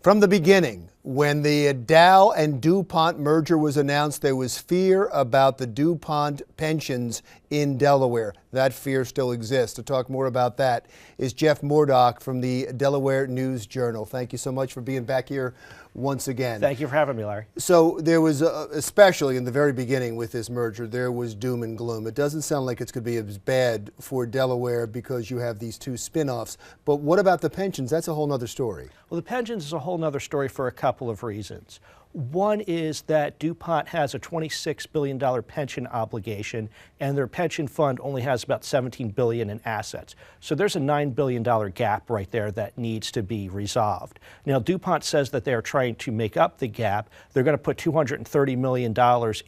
From the beginning, when the Dow and DuPont merger was announced, there was fear about the DuPont pensions in Delaware. That fear still exists. To talk more about that is Jeff Mordock from the Delaware News Journal. Thank you so much for being back here once again. Thank you for having me, Larry. So there was, especially in the very beginning with this merger, there was doom and gloom. It doesn't sound like it's going to be as bad for Delaware because you have these two spinoffs. But what about the pensions? That's a whole other story. Well, the pensions is a whole other story for a couple of reasons. One is that DuPont has a $26 billion pension obligation, and their pension fund only has about $17 billion in assets. So there's a $9 billion gap right there that needs to be resolved. Now, DuPont says that they're trying to make up the gap. They're going to put $230 million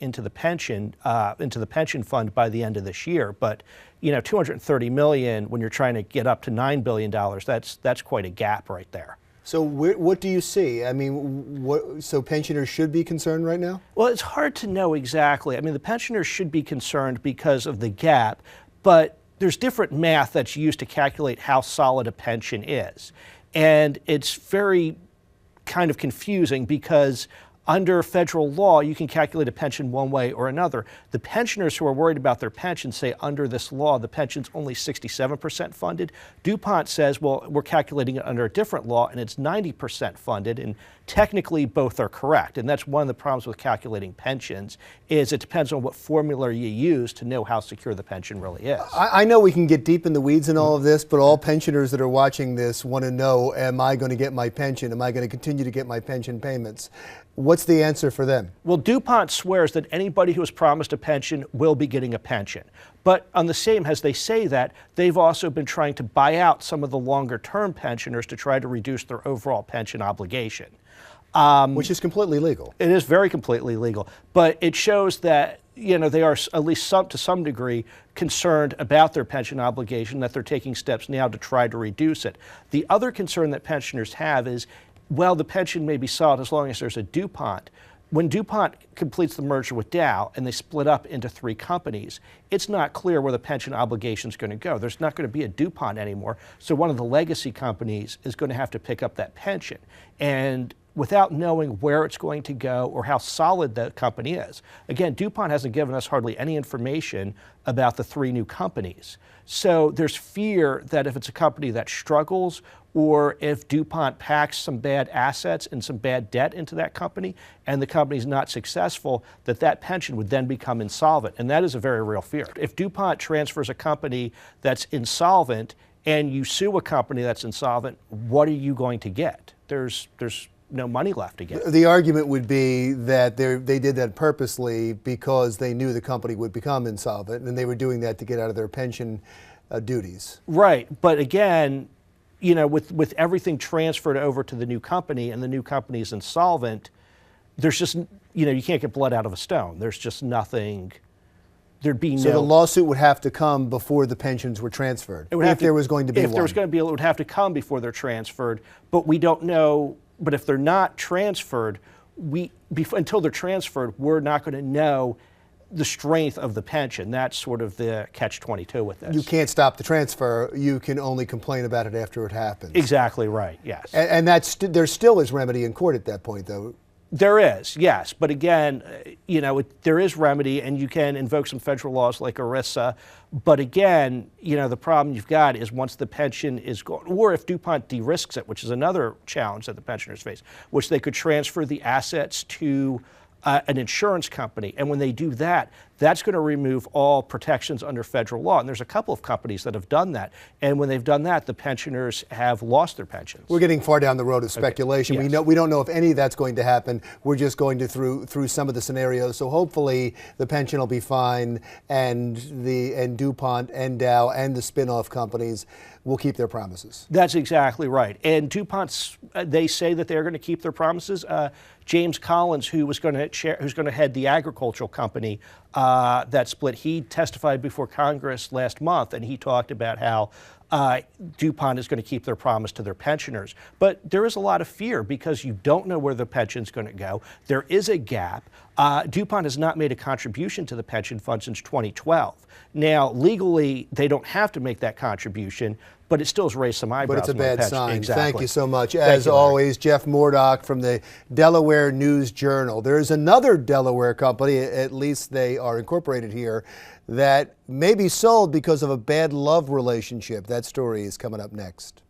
into the pension fund by the end of this year. But you know, $230 million when you're trying to get up to $9 billion, that's quite a gap right there. So what do you see? I mean, so pensioners should be concerned right now? Well, it's hard to know exactly. I mean, the pensioners should be concerned because of the gap, but there's different math that's used to calculate how solid a pension is. And it's very kind of confusing because under federal law, you can calculate a pension one way or another. The pensioners who are worried about their pension say under this law, the pension's only 67% funded. DuPont says, well, we're calculating it under a different law and it's 90% funded, and technically both are correct. And that's one of the problems with calculating pensions is it depends on what formula you use to know how secure the pension really is. I know we can get deep in the weeds in all of this, but all pensioners that are watching this want to know, am I going to get my pension? Am I going to continue to get my pension payments? What's the answer for them? Well, DuPont swears that anybody who was promised a pension will be getting a pension. But on the same, as they say that, they've also been trying to buy out some of the longer-term pensioners to try to reduce their overall pension obligation. Which is completely legal. It is very completely legal. But it shows that, you know, they are at least to some degree concerned about their pension obligation, that they're taking steps now to try to reduce it. The other concern that pensioners have is, well, the pension may be solid as long as there's a DuPont. When DuPont completes the merger with Dow and they split up into three companies, it's not clear where the pension obligation is going to go. There's not going to be a DuPont anymore, so one of the legacy companies is going to have to pick up that pension. And without knowing where it's going to go or how solid the company is. Again, DuPont hasn't given us hardly any information about the three new companies. So there's fear that if it's a company that struggles, or if DuPont packs some bad assets and some bad debt into that company and the company's not successful, that pension would then become insolvent. And that is a very real fear. If DuPont transfers a company that's insolvent and you sue a company that's insolvent, what are you going to get? There's no money left to get. The argument would be that they did that purposely because they knew the company would become insolvent, and they were doing that to get out of their pension duties. Right, but again, you know, with everything transferred over to the new company and the new company is insolvent, there's just, you know, you can't get blood out of a stone. There's just nothing. There'd be so the lawsuit would have to come before the pensions were transferred, if there was going to be one. If there was going to be, it would have to come before they're transferred, but we don't know. But if they're not transferred, until they're transferred, we're not going to know the strength of the pension. That's sort of the catch-22 with this. You can't stop the transfer. You can only complain about it after it happens. Exactly right, yes. And there still is remedy in court at that point, though. There is, yes. But again, you know, there is remedy, and you can invoke some federal laws like ERISA. But again, you know, the problem you've got is once the pension is gone, or if DuPont de-risks it, which is another challenge that the pensioners face, which they could transfer the assets to an insurance company. And when they do that, that's going to remove all protections under federal law. And there's a couple of companies that have done that. And when they've done that, the pensioners have lost their pensions. We're getting far down the road of speculation. Okay. Yes. We don't know if any of that's going to happen. We're just going through some of the scenarios. So hopefully the pension will be fine, and DuPont and Dow and the spin-off companies will keep their promises. That's exactly right. And DuPont, they say that they're going to keep their promises. James Collins, who's going to head the agricultural company that split, he testified before Congress last month, and he talked about how DuPont is going to keep their promise to their pensioners. But there is a lot of fear because you don't know where the pension's going to go. There is a gap. DuPont has not made a contribution to the pension fund since 2012. Now, legally, they don't have to make that contribution, but it still has raised some eyebrows. But it's a bad sign. Exactly. Thank you so much. Thank As you, Larry. always, Jeff Mordock from the Delaware News Journal. There is another Delaware company, at least they are incorporated here, that may be sold because of a bad love relationship. That story is coming up next.